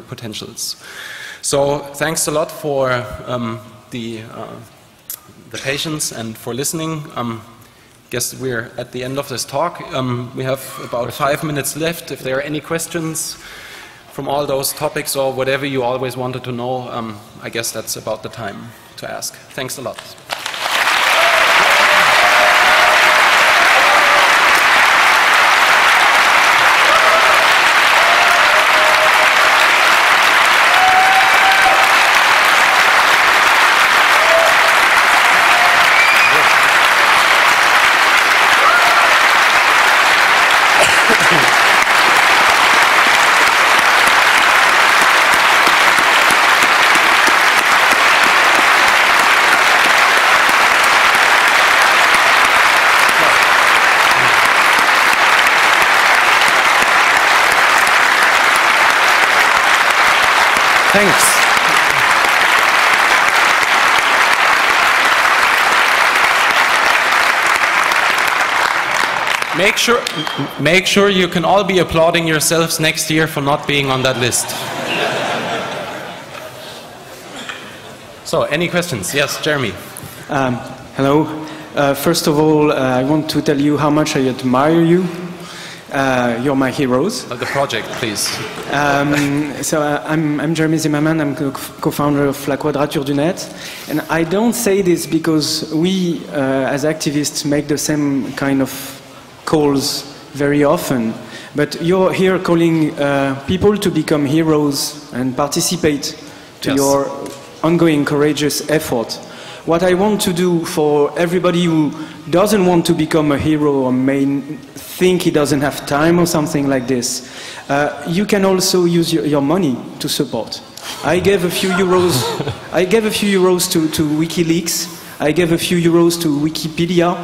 potentials. So thanks a lot for the patience and for listening. Guess we're at the end of this talk. We have about 5 minutes left. If there are any questions from all those topics or whatever you always wanted to know, I guess that's about the time to ask. Thanks a lot. Thanks. Make sure you can all be applauding yourselves next year for not being on that list. So, any questions? Yes, Jeremy. Hello. First of all, I want to tell you how much I admire you. You're my heroes. The project, please. So I'm Jeremy Zimmerman. I'm co-founder of La Quadrature du Net. And I don't say this because we, as activists, make the same kind of calls very often. But you're here calling people to become heroes and participate to your ongoing courageous effort. What I want to do for everybody who doesn't want to become a hero or may think he doesn't have time or something like this, you can also use your money to support. I gave a few euros. I gave a few euros to WikiLeaks. I gave a few euros to Wikipedia.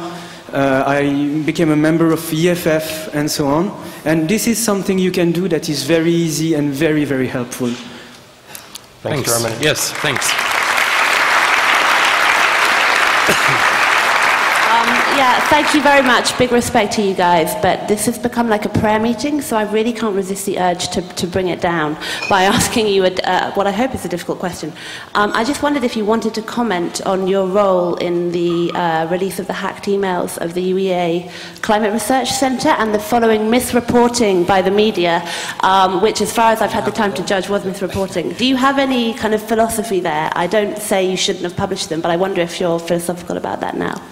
I became a member of EFF and so on. And this is something you can do that is very easy and very, very helpful. Thanks, German. Yes, thanks. Yeah, thank you very much. Big respect to you guys, but this has become like a prayer meeting, so I really can't resist the urge to bring it down by asking you what I hope is a difficult question. I just wondered if you wanted to comment on your role in the release of the hacked emails of the UEA Climate Research Centre and the following misreporting by the media, which, as far as I've had the time to judge, was misreporting. Do you have any kind of philosophy there? I don't say you shouldn't have published them, but I wonder if you're philosophical about that now.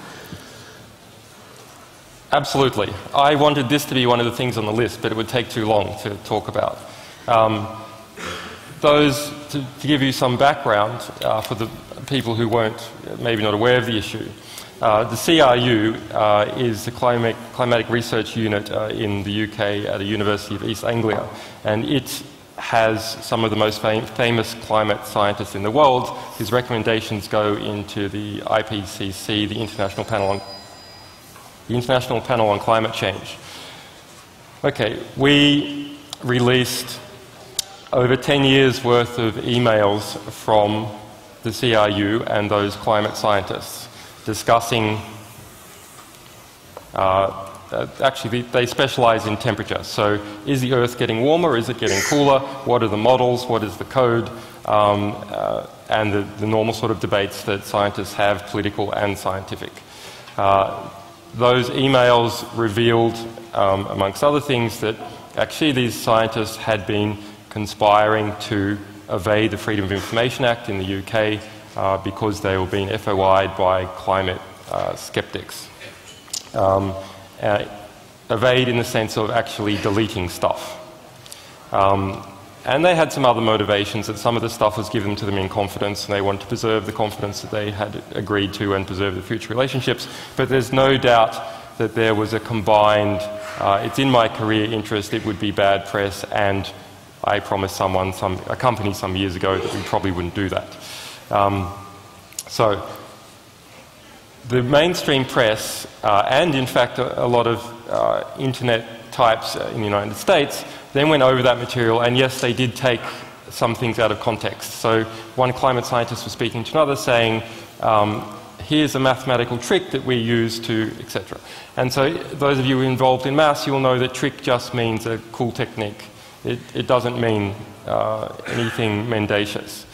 Absolutely. I wanted this to be one of the things on the list, but it would take too long to talk about. To give you some background for the people who weren't maybe not aware of the issue, the CRU is the climatic research unit in the UK at the University of East Anglia, and it has some of the most famous climate scientists in the world whose recommendations go into the IPCC, the International Panel on Climate Change. Okay, we released over 10 years worth of emails from the CRU and those climate scientists discussing, actually they specialize in temperature. So is the Earth getting warmer? Is it getting cooler? What are the models? What is the code? And the normal sort of debates that scientists have, political and scientific. Those emails revealed, amongst other things, that actually these scientists had been conspiring to evade the Freedom of Information Act in the UK because they were being FOI'd by climate skeptics. Evade in the sense of actually deleting stuff. And they had some other motivations, that some of the stuff was given to them in confidence and they wanted to preserve the confidence that they had agreed to and preserve the future relationships. But there's no doubt that there was a combined, it's in my career interest, it would be bad press, and I promised a company some years ago that we probably wouldn't do that. So the mainstream press, and in fact a lot of internet types in the United States, then went over that material, and yes, they did take some things out of context. So one climate scientist was speaking to another saying, here's a mathematical trick that we use to, etc. And so those of you involved in maths, you will know that trick just means a cool technique. It doesn't mean anything mendacious.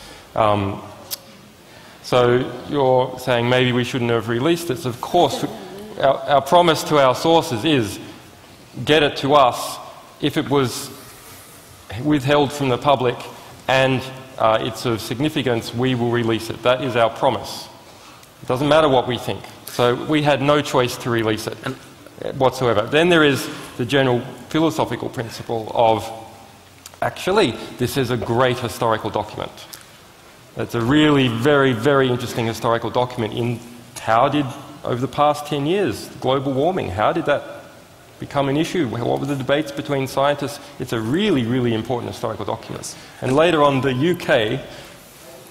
So you're saying maybe we shouldn't have released it. So of course, our promise to our sources is get it to us if it was withheld from the public and it's of significance, we will release it. That is our promise. It doesn't matter what we think. So we had no choice to release it whatsoever. Then there is the general philosophical principle of, actually, this is a great historical document. It's a really very, very interesting historical document in how did, over the past 10 years, global warming, how did that become an issue? What were the debates between scientists? It's a really, really important historical document. And later on, the UK,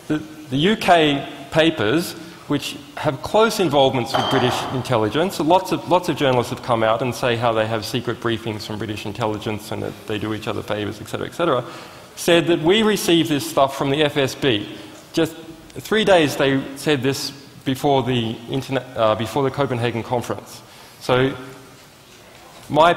the UK papers, which have close involvements with British intelligence, lots of journalists have come out and say how they have secret briefings from British intelligence and that they do each other favours, etc., said that we received this stuff from the FSB. Just 3 days they said this before the Copenhagen conference. So my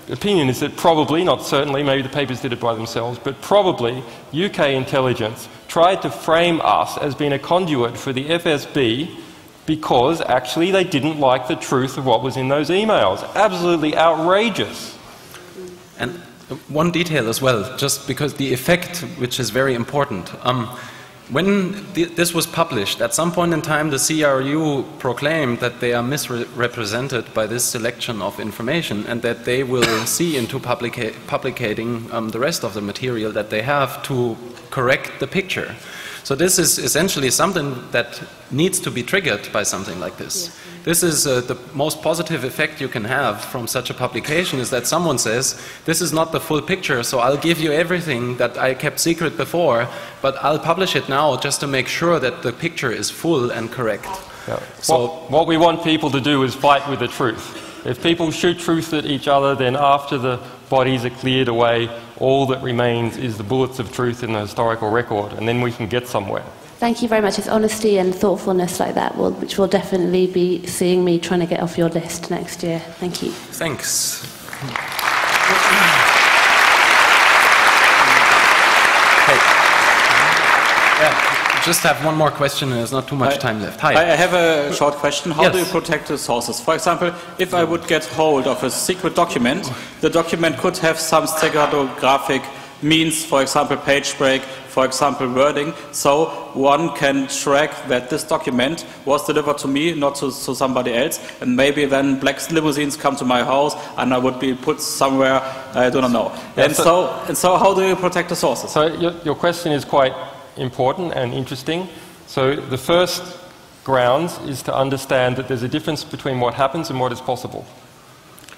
opinion is that probably, not certainly, maybe the papers did it by themselves, but probably UK intelligence tried to frame us as being a conduit for the FSB because actually they didn't like the truth of what was in those emails. Absolutely outrageous. And one detail as well, just because the effect, which is very important. When this was published, at some point in time the CRU proclaimed that they are misrepresented by this selection of information and that they will see into publicating the rest of the material that they have to correct the picture. So this is essentially something that needs to be triggered by something like this. Yeah. This is the most positive effect you can have from such a publication, is that someone says, this is not the full picture, so I'll give you everything that I kept secret before, but I'll publish it now just to make sure that the picture is full and correct. Yeah. So what we want people to do is fight with the truth. If people shoot truth at each other, then after the bodies are cleared away, all that remains is the bullets of truth in the historical record, and then we can get somewhere. Thank you very much. It's honesty and thoughtfulness like that which will definitely be seeing me trying to get off your list next year. Thank you. Thanks. Just have one more question, and there's not too much time left. Hi. I have a short question. How Yes. do you protect the sources? For example, if I would get hold of a secret document, the document could have some steganographic means, for example, page break, for example, wording, so one can track that this document was delivered to me, not to somebody else, and maybe then black limousines come to my house and I would be put somewhere, I do not know. Yeah, and so how do you protect the sources? So your question is quite important and interesting. So the first grounds is to understand that there's a difference between what happens and what is possible.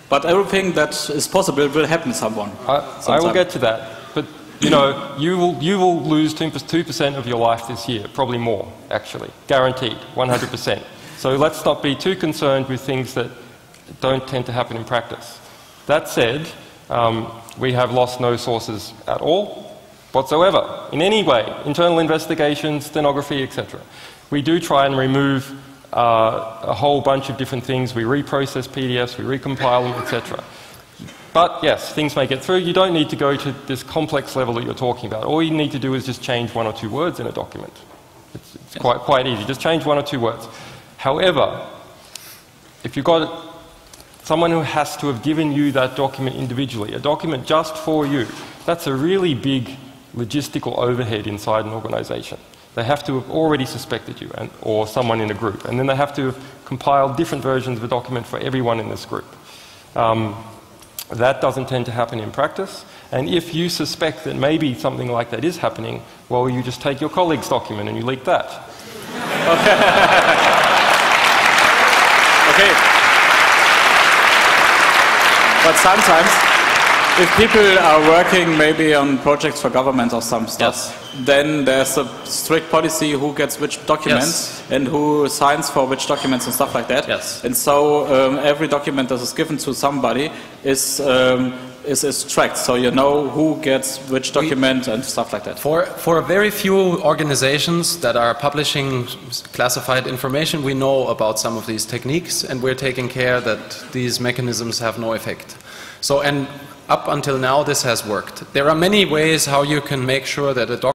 But everything that is possible will happen to someone. I will get to that. But you know, you will lose 2% of your life this year, probably more, actually, guaranteed, 100%. So let's not be too concerned with things that don't tend to happen in practice. That said, we have lost no sources at all, whatsoever, in any way, internal investigations, stenography, etc. We do try and remove a whole bunch of different things. We reprocess PDFs, we recompile them, etc. But yes, things may get through. You don't need to go to this complex level that you're talking about. All you need to do is just change 1 or 2 words in a document. It's quite easy. Just change 1 or 2 words. However, if you've got someone who has to have given you that document individually, a document just for you, that's a really big logistical overhead inside an organization. They have to have already suspected you or someone in a group, and then they have to have compiled different versions of a document for everyone in this group. That doesn't tend to happen in practice, and if you suspect that maybe something like that is happening, well, you just take your colleague's document and you leak that. Okay. But sometimes, if people are working maybe on projects for government or some stuff, then there's a strict policy who gets which documents and who signs for which documents and stuff like that. And so every document that is given to somebody is tracked, so you know who gets which document and stuff like that. For very few organizations that are publishing classified information, we know about some of these techniques, and we're taking care that these mechanisms have no effect. So, and up until now this has worked. There are many ways how you can make sure that a